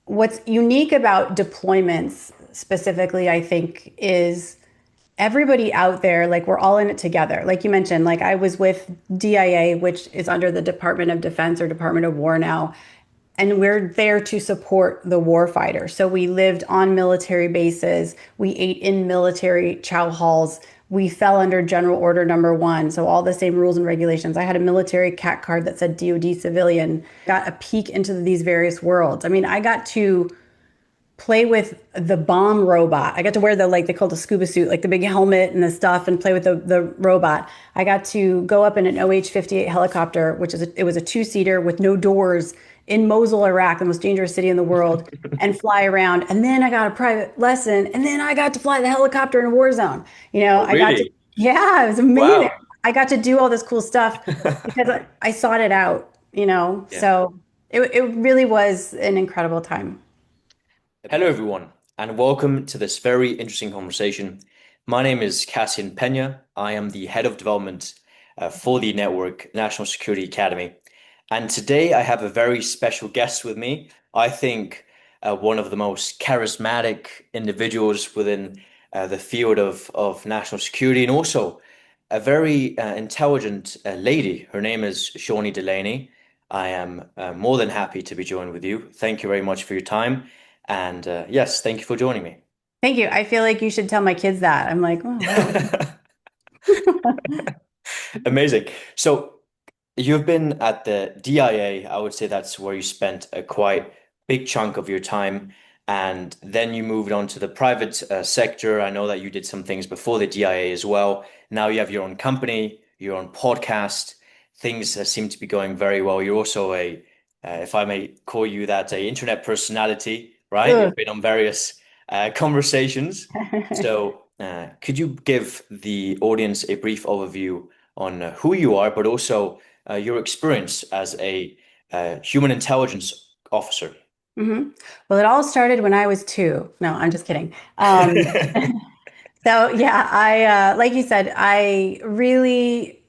what's unique about deployments specifically, I think, is everybody out there, like we're all in it together. Like you mentioned, like I was with DIA, which is under the Department of Defense or Department of War now, and we're there to support the warfighter. So we lived on military bases, we ate in military chow halls. We fell under General Order Number One, so all the same rules and regulations. I had a military CAT card that said DoD civilian. Got a peek into these various worlds. I mean, I got to play with the bomb robot. I got to wear the like they call it a scuba suit, like the big helmet and the stuff, and play with the robot. I got to go up in an OH-58 helicopter, which is it was a two-seater with no doors in Mosul, Iraq, the most dangerous city in the world, and fly around. And then I got a private lesson, and then I got to fly the helicopter in a war zone. Oh, I got to, really? yeah, it was amazing. Wow. I got to do all this cool stuff because I sought it out. Yeah. So it really was an incredible time. Hello, everyone, and welcome to this very interesting conversation. My name is Cassian Peña. I am the head of development for the network National Security Academy. And today I have a very special guest with me. I think one of the most charismatic individuals within the field of national security, and also a very intelligent lady. Her name is Shawnee Delaney. I am more than happy to be joined with you. Thank you very much for your time. And yes, thank you for joining me. Thank you. I feel like you should tell my kids that. I'm like, oh, wow. Amazing. So you've been at the DIA. I would say that's where you spent a quite big chunk of your time. And then you moved on to the private sector. I know that you did some things before the DIA as well. Now you have your own company, your own podcast. Things seem to be going very well. You're also if I may call you that, a internet personality, right? Ugh. You've been on various conversations. So could you give the audience a brief overview on who you are, but also your experience as a human intelligence officer? hmm Well, it all started when I was two. No, I'm just kidding. So yeah, like you said, I really,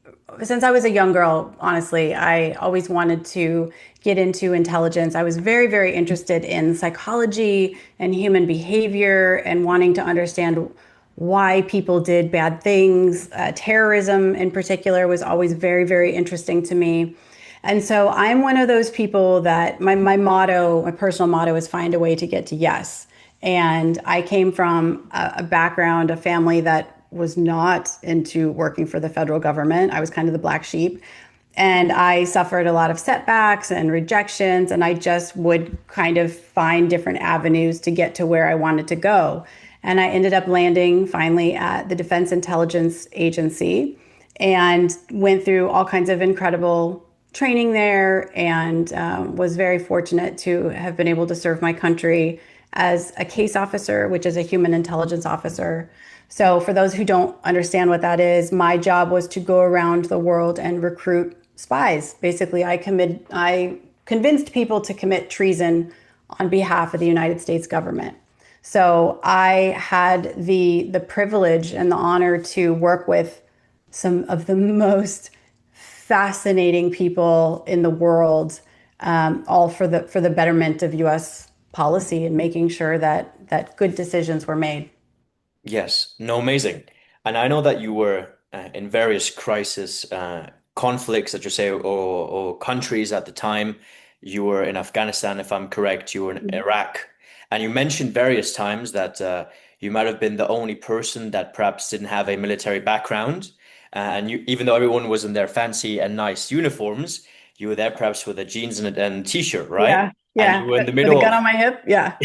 since I was a young girl, honestly, I always wanted to get into intelligence. I was very, very interested in psychology and human behavior and wanting to understand why people did bad things. Terrorism in particular was always very, very interesting to me. And so I'm one of those people that my motto, my personal motto is find a way to get to yes. And I came from a background, a family that was not into working for the federal government. I was kind of the black sheep. And I suffered a lot of setbacks and rejections. And I just would kind of find different avenues to get to where I wanted to go. And I ended up landing finally at the Defense Intelligence Agency and went through all kinds of incredible training there and was very fortunate to have been able to serve my country as a case officer, which is a human intelligence officer. So, for those who don't understand what that is, my job was to go around the world and recruit spies. Basically, I convinced people to commit treason on behalf of the United States government. So, I had the privilege and the honor to work with some of the most fascinating people in the world, all for the betterment of U.S. policy and making sure that good decisions were made. Yes, no, amazing. And I know that you were in various crisis conflicts, that you say, or countries at the time. You were in Afghanistan, if I'm correct. You were in Iraq, and you mentioned various times that you might have been the only person that perhaps didn't have a military background. And you, even though everyone was in their fancy and nice uniforms, you were there perhaps with a jeans and t-shirt, right? Yeah, And you yeah. were in the With a middle gun of on my hip. Yeah.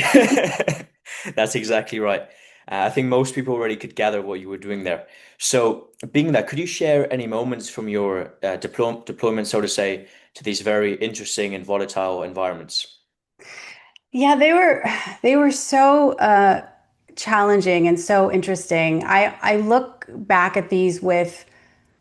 That's exactly right. I think most people already could gather what you were doing there. So, being that, could you share any moments from your deployment, so to say, to these very interesting and volatile environments? Yeah, they were so challenging and so interesting. I look back at these with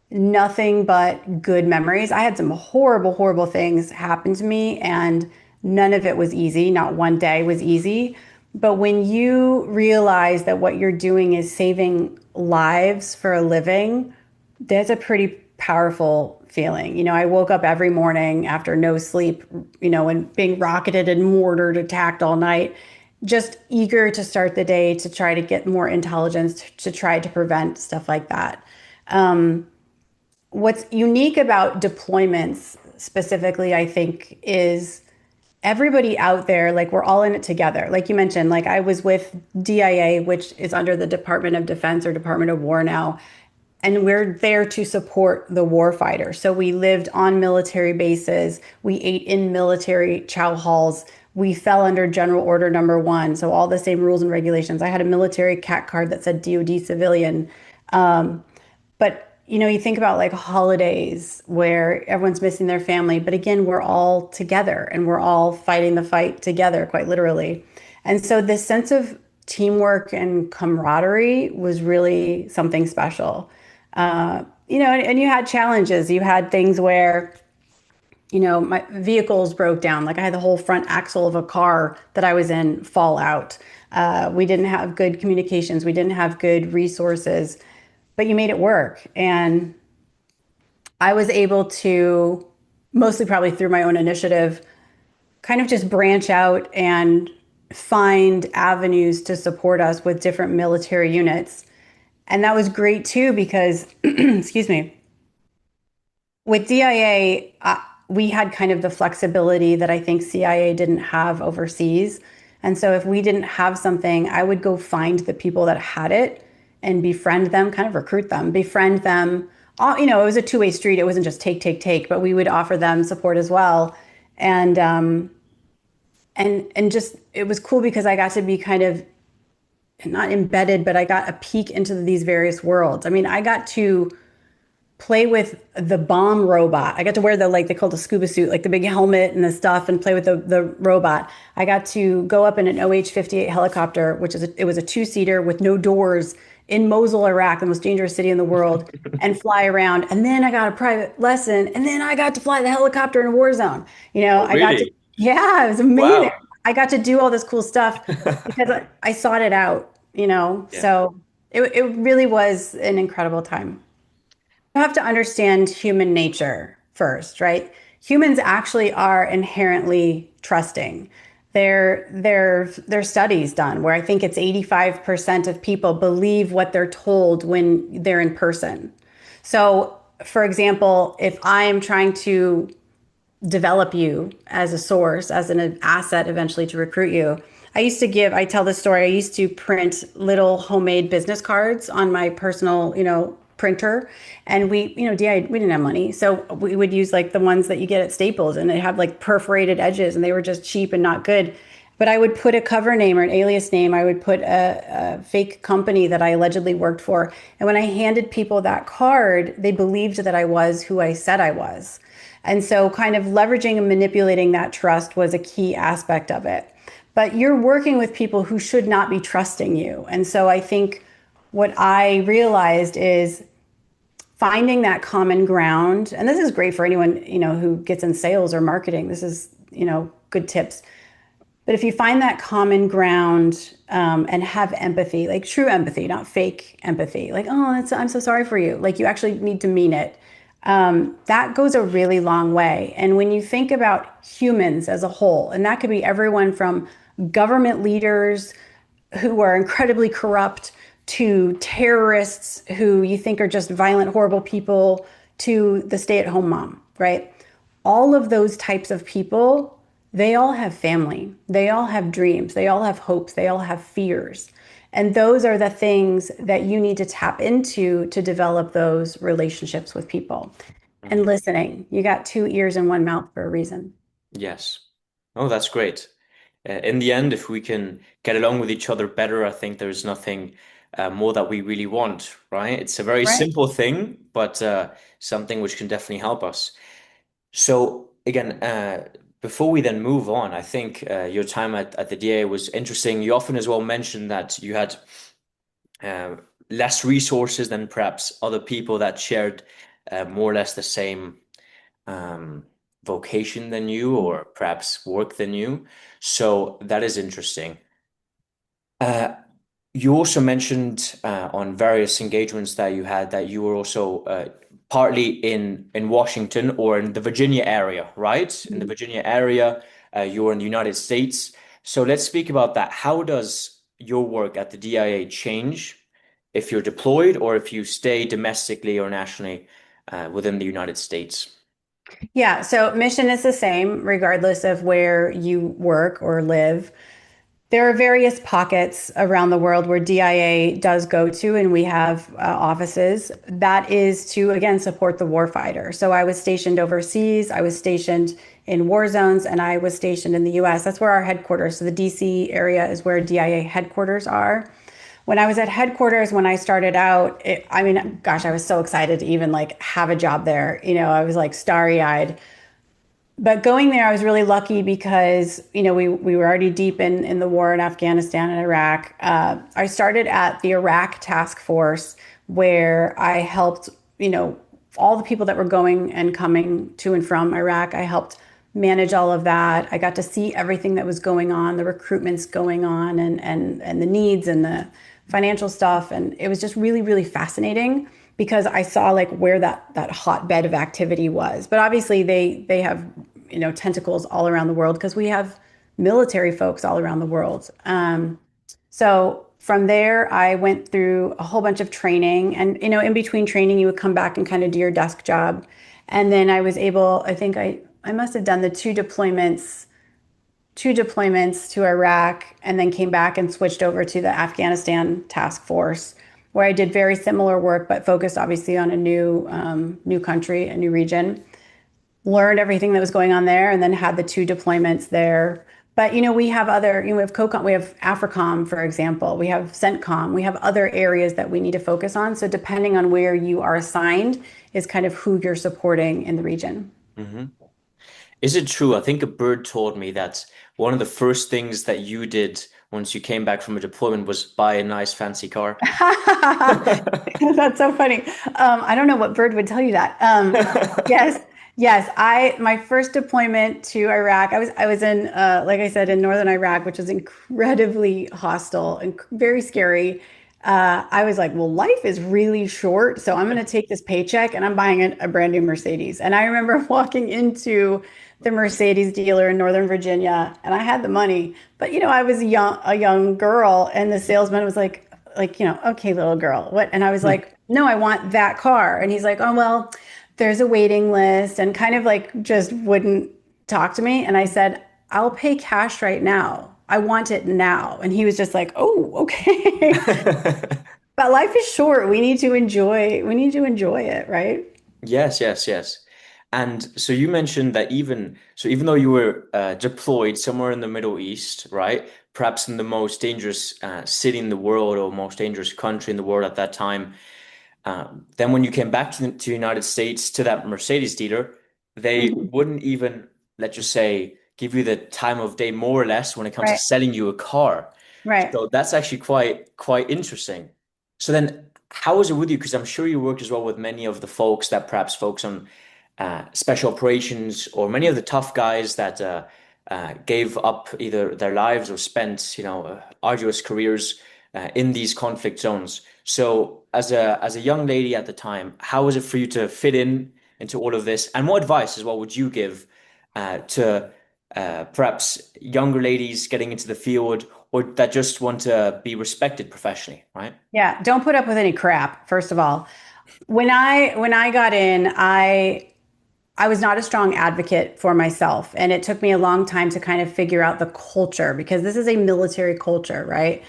nothing but good memories. I had some horrible, horrible things happen to me, and none of it was easy. Not one day was easy. But when you realize that what you're doing is saving lives for a living, that's a pretty powerful feeling. I woke up every morning after no sleep, and being rocketed and mortared, attacked all night, just eager to start the day to try to get more intelligence to try to prevent stuff like that. What's unique about deployments specifically, I think, is everybody out there, like we're all in it together. Like you mentioned, like I was with DIA, which is under the Department of Defense or Department of War now, and we're there to support the warfighter. So we lived on military bases, we ate in military chow halls. We fell under General Order Number One, so all the same rules and regulations. I had a military CAT card that said DoD civilian. But you think about like holidays where everyone's missing their family, but again, we're all together and we're all fighting the fight together, quite literally. And so this sense of teamwork and camaraderie was really something special. And you had challenges. You had things where, my vehicles broke down. Like I had the whole front axle of a car that I was in fall out. We didn't have good communications. We didn't have good resources, but you made it work. And I was able to, mostly probably through my own initiative, kind of just branch out and find avenues to support us with different military units. And that was great too, because, excuse me, with DIA, we had kind of the flexibility that I think CIA didn't have overseas. And so if we didn't have something, I would go find the people that had it and befriend them, kind of recruit them, befriend them. It was a two-way street. It wasn't just take, take, take, but we would offer them support as well. And just it was cool because I got to be kind of not embedded, but I got a peek into these various worlds. I mean, I got to play with the bomb robot. I got to wear the like they call the scuba suit, like the big helmet and the stuff, and play with the robot. I got to go up in an OH-58 helicopter, which it was a two-seater with no doors in Mosul, Iraq, the most dangerous city in the world, and fly around. And then I got a private lesson, and then I got to fly the helicopter in a war zone. Oh, I got to, really? yeah, it was amazing. Wow. I got to do all this cool stuff because I sought it out. Yeah. So it really was an incredible time. You have to understand human nature first, right? Humans actually are inherently trusting. There's studies done where I think it's 85% of people believe what they're told when they're in person. So, for example, if I am trying to develop you as a source, as an asset eventually to recruit you. I tell this story. I used to print little homemade business cards on my personal, printer. And DI, we didn't have money. So we would use like the ones that you get at Staples and they have like perforated edges and they were just cheap and not good. But I would put a cover name or an alias name. I would put a fake company that I allegedly worked for. And when I handed people that card, they believed that I was who I said I was. And so, kind of leveraging and manipulating that trust was a key aspect of it. But you're working with people who should not be trusting you. And so, I think what I realized is finding that common ground. And this is great for anyone, who gets in sales or marketing. This is, good tips. But if you find that common ground and have empathy, like true empathy, not fake empathy, like, oh, I'm so sorry for you. Like you actually need to mean it. That goes a really long way. And when you think about humans as a whole, and that could be everyone from government leaders who are incredibly corrupt to terrorists who you think are just violent, horrible people to the stay-at-home mom, right? All of those types of people, they all have family. They all have dreams. They all have hopes. They all have fears. And those are the things that you need to tap into to develop those relationships with people. And Mhm. listening. You got two ears and one mouth for a reason. Yes. Oh, that's great. In the end, if we can get along with each other better, I think there's nothing more that we really want, right? It's a very Right. simple thing, but something which can definitely help us. So again, before we then move on, I think your time at the DA was interesting. You often as well mentioned that you had uh, less resources than perhaps other people that shared more or less the same um, vocation than you or perhaps work than you. So that is interesting. Uh, you also mentioned on various engagements that you had that you were also partly in Washington or in the Virginia area, right? In the Mhm. Virginia area, you're in the United States. So let's speak about that. How does your work at the DIA change if you're deployed or if you stay domestically or nationally within the United States? Yeah, so mission is the same regardless of where you work or live. There are various pockets around the world where DIA does go to, and we have offices. That is to, again, support the warfighter. So I was stationed overseas, I was stationed in war zones, and I was stationed in the US. That's where our headquarters, so the DC area is where DIA headquarters are. When I was at headquarters, when I started out, I mean, gosh, I was so excited to even like have a job there. I was like starry eyed, but going there, I was really lucky because we were already deep in the war in Afghanistan and Iraq. I started at the Iraq task force where I helped all the people that were going and coming to and from Iraq. I helped manage all of that. I got to see everything that was going on, the recruitments going on, and the needs and the financial stuff, and it was just really really fascinating because I saw like where that hotbed of activity was. But obviously they have tentacles all around the world because we have military folks all around the world. So from there, I went through a whole bunch of training, and in between training, you would come back and kind of do your desk job, and then I was able. I think I must have done the two deployments to Iraq, and then came back and switched over to the Afghanistan task force, where I did very similar work, but focused obviously on a new country, a new region. Learned everything that was going on there, and then had the two deployments there. But we have other, we have COCOM, we have AFRICOM, for example, we have CENTCOM, we have other areas that we need to focus on. So depending on where you are assigned is kind of who you're supporting in the region. Hmm. Is it true? I think a bird told me that one of the first things that you did once you came back from a deployment was buy a nice fancy car. That's so funny. I don't know what bird would tell you that. Yes, yes. My first deployment to Iraq, I was in like I said in northern Iraq, which was incredibly hostile and very scary. I was like, well, life is really short, so I'm going to take this paycheck and I'm buying a brand new Mercedes. And I remember walking into the Mercedes dealer in Northern Virginia, and I had the money, but I was a young girl, and the salesman was like, okay, little girl, what? And I was like, no, I want that car. And he's like, oh, well, there's a waiting list, and kind of like just wouldn't talk to me. And I said, I'll pay cash right now. I want it now. And he was just like, oh, okay. But life is short. We need to enjoy it, right? Yes, yes, yes. And so you mentioned that even though you were deployed somewhere in the Middle East, right? Perhaps in the most dangerous city in the world or most dangerous country in the world at that time, then when you came back to the United States to that Mercedes dealer, they Mhm. wouldn't even, let's just say, give you the time of day more or less when it comes to Right, selling you a car. right. So that's actually quite interesting. So then, how was it with you? Because I'm sure you worked as well with many of the folks that perhaps focus on special operations or many of the tough guys that gave up either their lives or spent, arduous careers in these conflict zones. So, as a young lady at the time, how was it for you to fit in into all of this? And what advice as well would you give to perhaps younger ladies getting into the field or that just want to be respected professionally, right? Yeah, don't put up with any crap, first of all. When I got in, I was not a strong advocate for myself, and it took me a long time to kind of figure out the culture because this is a military culture, right?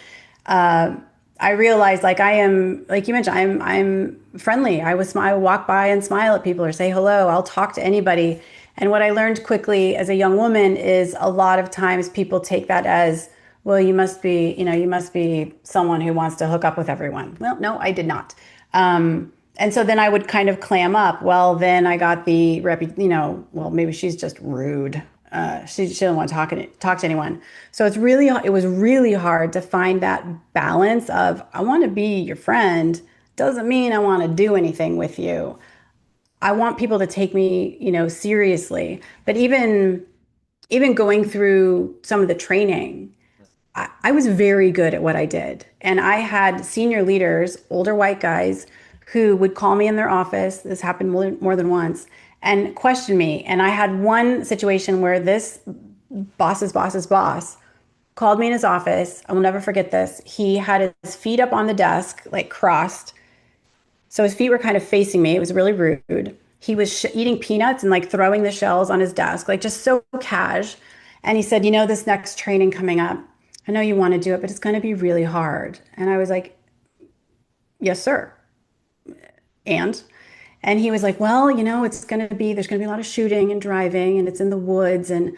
Uh, I realized, like I am, like you mentioned, I'm friendly. I walk by and smile at people or say hello. I'll talk to anybody. And what I learned quickly as a young woman is a lot of times people take that as, well, you must be someone who wants to hook up with everyone. Well, no, I did not. And so then I would kind of clam up. Well, then I got the well, maybe she's just rude. She doesn't want to talk to anyone. So it was really hard to find that balance of I want to be your friend, doesn't mean I want to do anything with you. I want people to take me, seriously. But even going through some of the training, I was very good at what I did. And I had senior leaders, older white guys, who would call me in their office. This happened more than once and question me. And I had one situation where this boss's boss called me in his office. I will never forget this. He had his feet up on the desk, like crossed. So his feet were kind of facing me. It was really rude. He was eating peanuts and like throwing the shells on his desk, like just so cash. And he said, this next training coming up, I know you want to do it, but it's going to be really hard. And I was like, yes, sir. And and he was like, well, there's going to be a lot of shooting and driving and it's in the woods and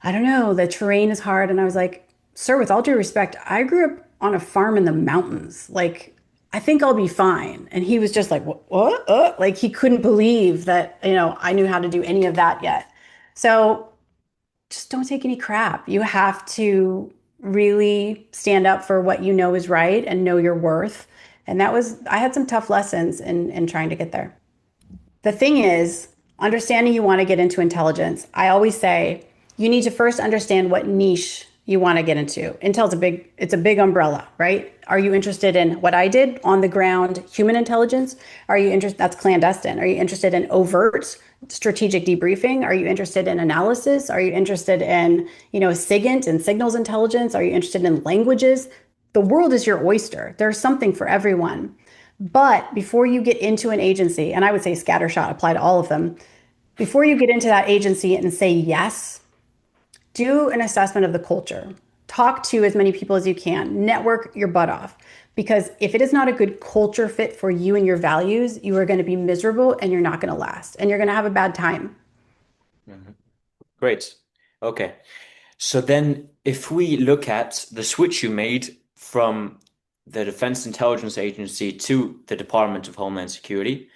I don't know, the terrain is hard. And I was like, sir, with all due respect, I grew up on a farm in the mountains. Like, I think I'll be fine. And he was just like, what? Like he couldn't believe that, I knew how to do any of that yet. So just don't take any crap. You have to really stand up for what you know is right and know your worth. And I had some tough lessons in trying to get there. The thing is, understanding you want to get into intelligence, I always say you need to first understand what niche you want to get into. Intel's it's a big umbrella, right? Are you interested in what I did on the ground, human intelligence? Are you interested? That's clandestine. Are you interested in overt strategic debriefing? Are you interested in analysis? Are you interested in, SIGINT and signals intelligence? Are you interested in languages? The world is your oyster. There's something for everyone. But before you get into an agency, and I would say scattershot, apply to all of them, before you get into that agency and say yes, do an assessment of the culture. Talk to as many people as you can. Network your butt off. Because if it is not a good culture fit for you and your values, you are going to be miserable and you're not going to last. And you're going to have a bad time. Mhm. Great. Okay. So then if we look at the switch you made from the Defense Intelligence Agency to the Department of Homeland Security,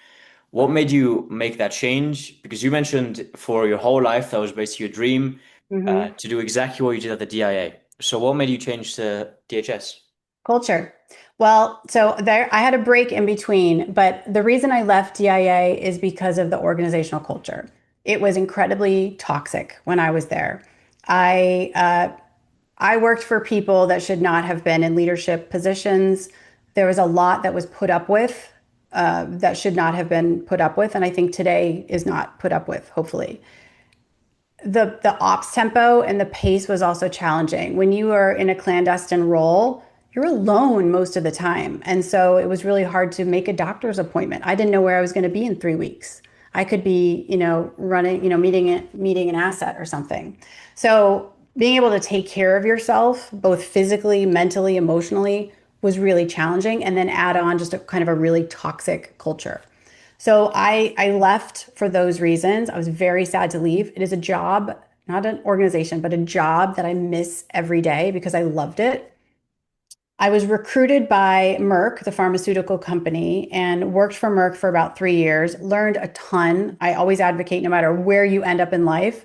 what made you make that change? Because you mentioned for your whole life that was basically your dream Mhm. to do exactly what you did at the DIA. So what made you change to DHS? Culture. Well, so there, I had a break in between, but the reason I left DIA is because of the organizational culture. It was incredibly toxic when I was there. I I worked for people that should not have been in leadership positions. There was a lot that was put up with that should not have been put up with, and I think today is not put up with. Hopefully, the ops tempo and the pace was also challenging. When you are in a clandestine role, you're alone most of the time. And so it was really hard to make a doctor's appointment. I didn't know where I was going to be in 3 weeks. I could be, running, meeting an asset or something. So being able to take care of yourself, both physically, mentally, emotionally, was really challenging. And then add on just a kind of a really toxic culture. So I left for those reasons. I was very sad to leave. It is a job, not an organization, but a job that I miss every day because I loved it. I was recruited by Merck, the pharmaceutical company, and worked for Merck for about 3 years, learned a ton. I always advocate no matter where you end up in life,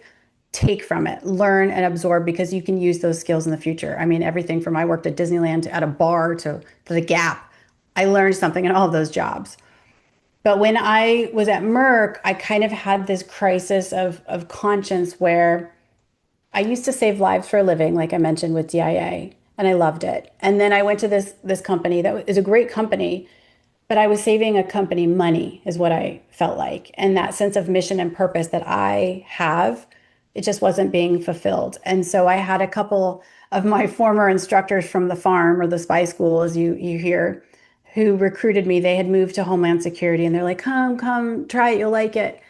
take from it, learn and absorb because you can use those skills in the future. I mean, everything from I worked at Disneyland to at a bar to the Gap. I learned something in all of those jobs. But when I was at Merck, I kind of had this crisis of conscience where I used to save lives for a living, like I mentioned with DIA, and I loved it. And then I went to this company that is a great company, but I was saving a company money, is what I felt like. And that sense of mission and purpose that I have, it just wasn't being fulfilled. And so I had a couple of my former instructors from the farm or the spy school, as you hear, who recruited me. They had moved to Homeland Security and they're like, come, try it, you'll like it.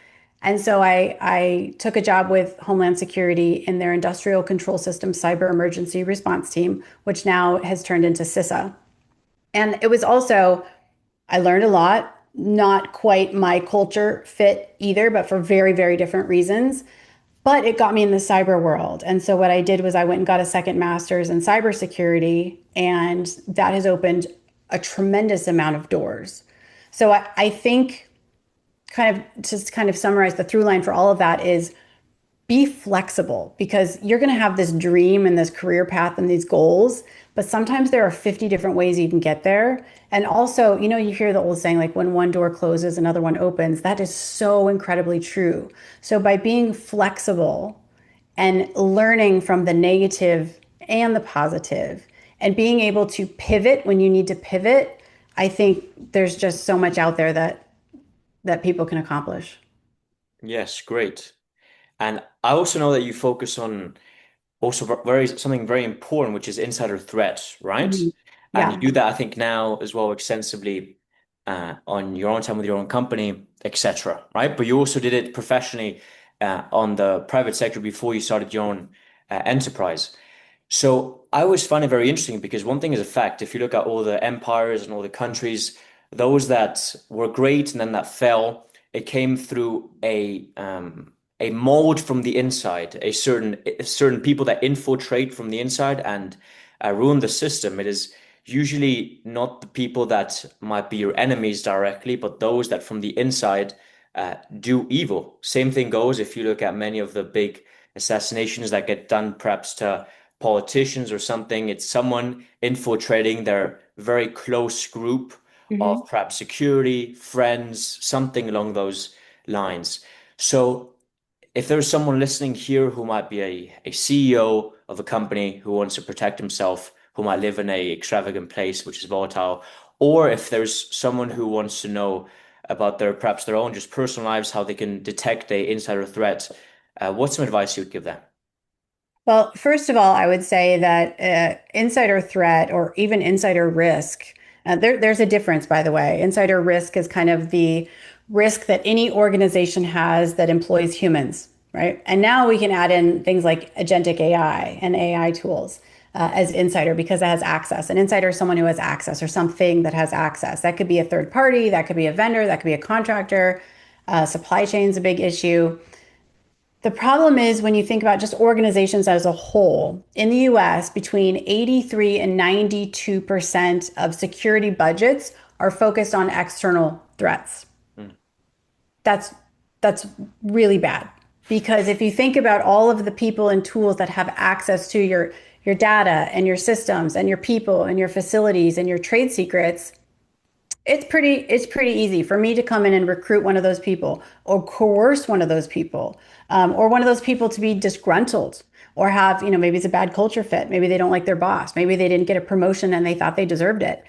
And so I took a job with Homeland Security in their Industrial Control Systems Cyber Emergency Response Team, which now has turned into CISA. And it was also, I learned a lot, not quite my culture fit either, but for very, very different reasons. But it got me in the cyber world. And so what I did was I went and got a second master's in cybersecurity, and that has opened a tremendous amount of doors. So I think kind of summarize the through line for all of that is be flexible because you're going to have this dream and this career path and these goals, but sometimes there are 50 different ways you can get there. And also, you hear the old saying, like when one door closes, another one opens. That is so incredibly true. So by being flexible and learning from the negative and the positive and being able to pivot when you need to pivot, I think there's just so much out there that people can accomplish. Yes, great. And I also know that you focus on also very something very important, which is insider threats, right? Mhm. And you Yeah. do that, I think, now as well extensively on your own time with your own company, etc. Right? But you also did it professionally on the private sector before you started your own enterprise. So I always find it very interesting because one thing is a fact. If you look at all the empires and all the countries, those that were great and then that fell, it came through a mold from the inside, a certain people that infiltrate from the inside and ruin the system. It is usually not the people that might be your enemies directly, but those that from the inside do evil. Same thing goes if you look at many of the big assassinations that get done, perhaps to politicians or something. It's someone infiltrating their very close group Hmm. of perhaps security, friends, something along those lines. So if there's someone listening here who might be a CEO of a company who wants to protect himself, who might live in a extravagant place which is volatile, or if there's someone who wants to know about their perhaps their own just personal lives, how they can detect a insider threat, what's some advice you would give them? Well, first of all, I would say that insider threat or even insider risk, there's a difference, by the way. Insider risk is kind of the risk that any organization has that employs humans, right? And now we can add in things like agentic AI and AI tools as insider because it has access. An insider is someone who has access or something that has access. That could be a third party, that could be a vendor, that could be a contractor. Supply chain is a big issue. The problem is when you think about just organizations as a whole, in the US, between 83 and 92% of security budgets are focused on external threats. Mm. That's that's really bad because if you think about all of the people and tools that have access to your data and your systems and your people and your facilities and your trade secrets, it's pretty easy for me to come in and recruit one of those people or coerce one of those people or one of those people to be disgruntled or have, maybe it's a bad culture fit. Maybe they don't like their boss. Maybe they didn't get a promotion and they thought they deserved it.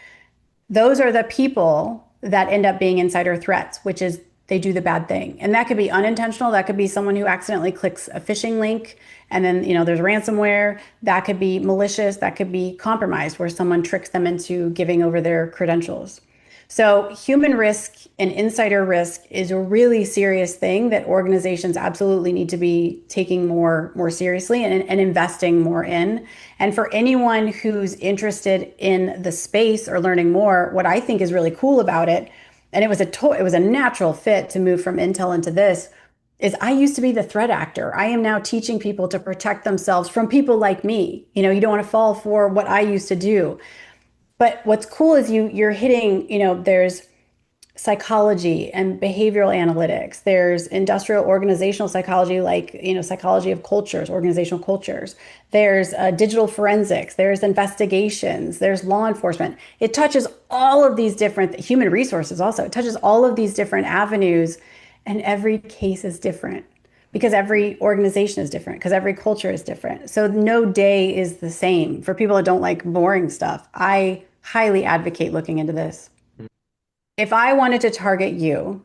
Those are the people that end up being insider threats, which is they do the bad thing. And that could be unintentional. That could be someone who accidentally clicks a phishing link and then, there's ransomware. That could be malicious. That could be compromised where someone tricks them into giving over their credentials. So, human risk and insider risk is a really serious thing that organizations absolutely need to be taking more seriously and investing more in. And for anyone who's interested in the space or learning more, what I think is really cool about it, and it was a natural fit to move from Intel into this, is I used to be the threat actor. I am now teaching people to protect themselves from people like me. You don't want to fall for what I used to do. But what's cool is you're hitting, there's psychology and behavioral analytics. There's industrial organizational psychology, like, psychology of cultures, organizational cultures. There's digital forensics. There's investigations. There's law enforcement. It touches all of these different human resources also. It touches all of these different avenues, and every case is different because every organization is different, because every culture is different. So no day is the same. For people that don't like boring stuff, I highly advocate looking into this. If I wanted to target you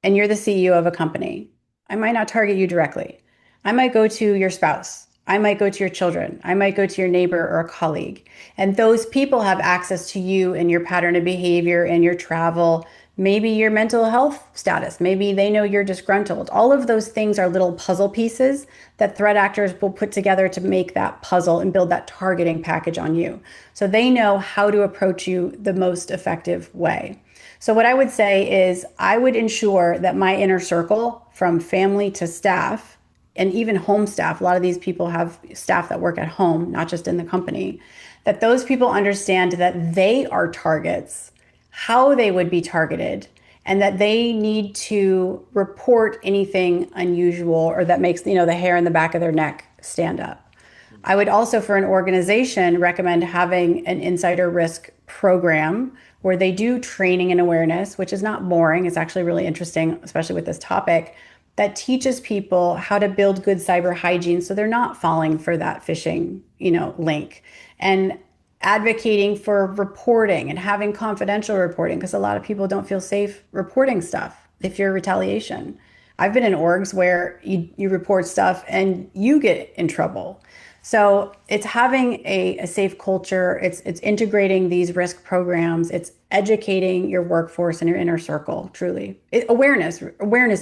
and you're the CEO of a company, I might not target you directly. I might go to your spouse. I might go to your children. I might go to your neighbor or a colleague. And those people have access to you and your pattern of behavior and your travel, maybe your mental health status. Maybe they know you're disgruntled. All of those things are little puzzle pieces that threat actors will put together to make that puzzle and build that targeting package on you. So they know how to approach you the most effective way. So, what I would say is, I would ensure that my inner circle, from family to staff, and even home staff, a lot of these people have staff that work at home, not just in the company, that those people understand that they are targets, how they would be targeted, and that they need to report anything unusual or that makes, the hair in the back of their neck stand up. I would also, for an organization, recommend having an insider risk program where they do training and awareness, which is not boring. It's actually really interesting, especially with this topic, that teaches people how to build good cyber hygiene so they're not falling for that phishing, link. And advocating for reporting and having confidential reporting because a lot of people don't feel safe reporting stuff. They fear retaliation. I've been in orgs where you report stuff and you get in trouble. So it's having a safe culture. It's integrating these risk programs. It's educating your workforce and your inner circle. Truly, awareness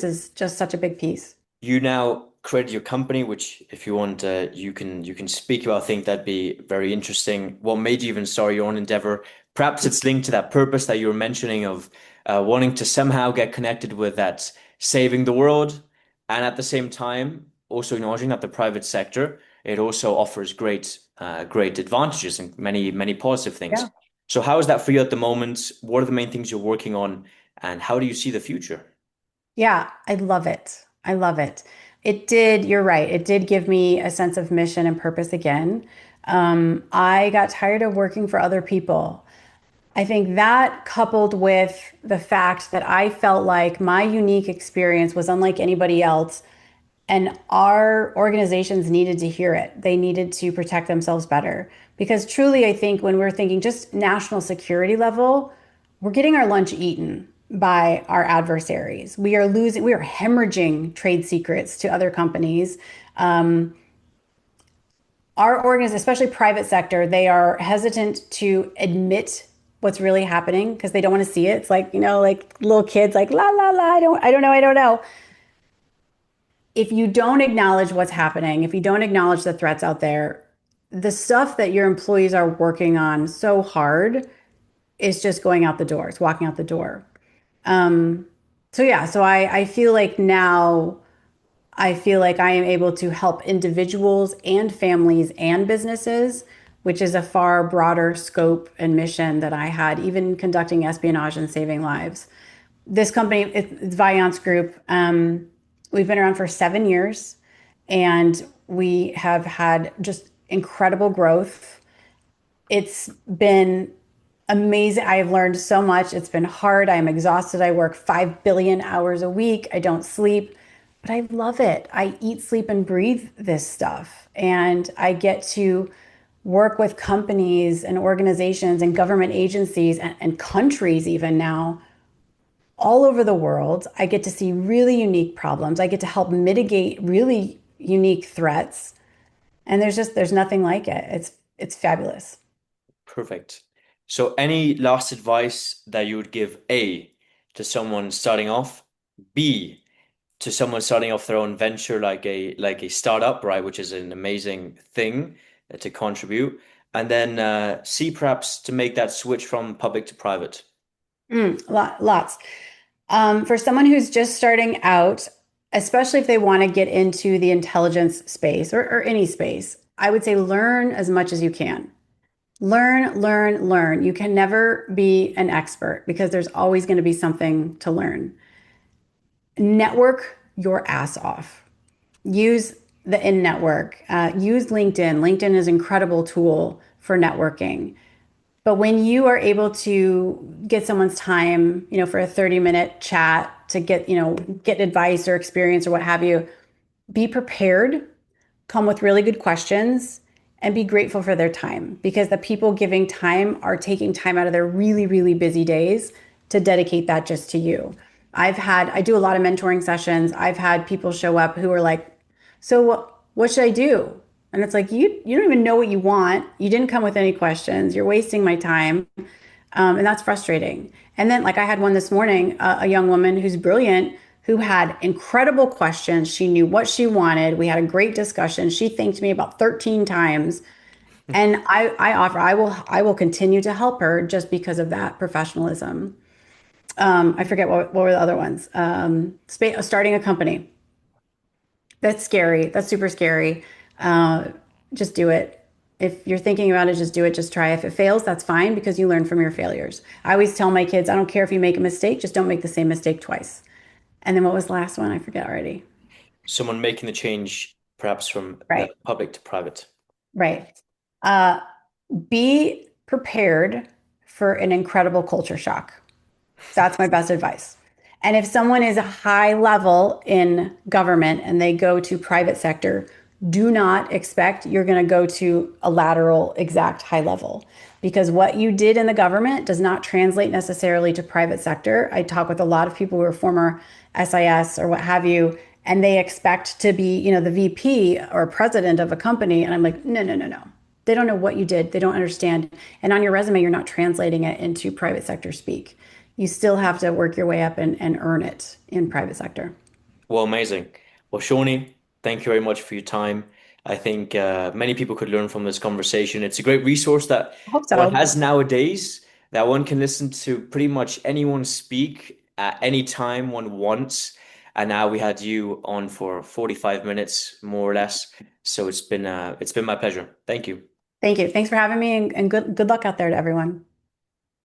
is just such a big piece. You now created your company, which if you want, you can speak about. I think that'd be very interesting. What made you even start your own endeavor? Perhaps it's linked to that purpose that you were mentioning of wanting to somehow get connected with that saving the world, and at the same time also acknowledging that the private sector it also offers great advantages and many positive things. Yeah. So how is that for you at the moment? What are the main things you're working on, and how do you see the future? Yeah, I love it. I love it. You're right. It did give me a sense of mission and purpose again. I got tired of working for other people. I think that coupled with the fact that I felt like my unique experience was unlike anybody else, and our organizations needed to hear it. They needed to protect themselves better. Because truly, I think when we're thinking just national security level, we're getting our lunch eaten by our adversaries. We are hemorrhaging trade secrets to other companies. Our organizations, especially private sector, they are hesitant to admit what's really happening because they don't want to see it. It's like, like little kids, like, la, la, la, I don't know. If you don't acknowledge what's happening, if you don't acknowledge the threats out there, the stuff that your employees are working on so hard is just going out the door. It's walking out the door. Um, so yeah, I feel like now I feel like I am able to help individuals and families and businesses, which is a far broader scope and mission that I had, even conducting espionage and saving lives. This company, it's Vaillance Group. We've been around for 7 years and we have had just incredible growth. It's been amazing. I have learned so much. It's been hard. I am exhausted. I work 5 billion hours a week. I don't sleep, but I love it. I eat, sleep, and breathe this stuff. And I get to work with companies and organizations and government agencies and countries, even now, all over the world. I get to see really unique problems. I get to help mitigate really unique threats. And there's nothing like it. It's fabulous. Perfect. So, any last advice that you would give A to someone starting off, B to someone starting off their own venture like a startup, right, which is an amazing thing to contribute, and then C perhaps to make that switch from public to private. Lots. For someone who's just starting out, especially if they want to get into the intelligence space or any space, I would say learn as much as you can. Learn, learn, learn. You can never be an expert because there's always going to be something to learn. Network your ass off. Use the in network. Use LinkedIn. LinkedIn is an incredible tool for networking. But when you are able to get someone's time, for a 30-minute chat to get advice or experience or what have you, be prepared, come with really good questions, and be grateful for their time because the people giving time are taking time out of their really, really busy days to dedicate that just to you. I do a lot of mentoring sessions. I've had people show up who are like, so what should I do? And it's like, you don't even know what you want. You didn't come with any questions. You're wasting my time. And that's frustrating. And then, like I had one this morning, a young woman who's brilliant, who had incredible questions. She knew what she wanted. We had a great discussion. She thanked me about 13 times. And I will continue to help her just because of that professionalism. I forget what were the other ones. Starting a company. That's scary. That's super scary. Uh, just do it. If you're thinking about it, just do it. Just try. If it fails, that's fine because you learn from your failures. I always tell my kids, I don't care if you make a mistake, just don't make the same mistake twice. And then what was the last one? I forget already. Someone making the change perhaps from Right, public to private. right. Uh, be prepared for an incredible culture shock. That's my best advice. And if someone is a high level in government and they go to private sector, do not expect you're going to go to a lateral exact high level because what you did in the government does not translate necessarily to private sector. I talk with a lot of people who are former SIS or what have you, and they expect to be, the VP or president of a company. And I'm like, no, no, no, no. They don't know what you did. They don't understand. And on your resume, you're not translating it into private sector speak. You still have to work your way up and earn it in private sector. Well, amazing. Well, Shawnee, thank you very much for your time. I think many people could learn from this conversation. It's a great resource that I hope one so. has nowadays that one can listen to pretty much anyone speak at any time one wants. And now we had you on for 45 minutes, more or less. So it's been my pleasure. Thank you. Thank you. Thanks for having me and good luck out there to everyone.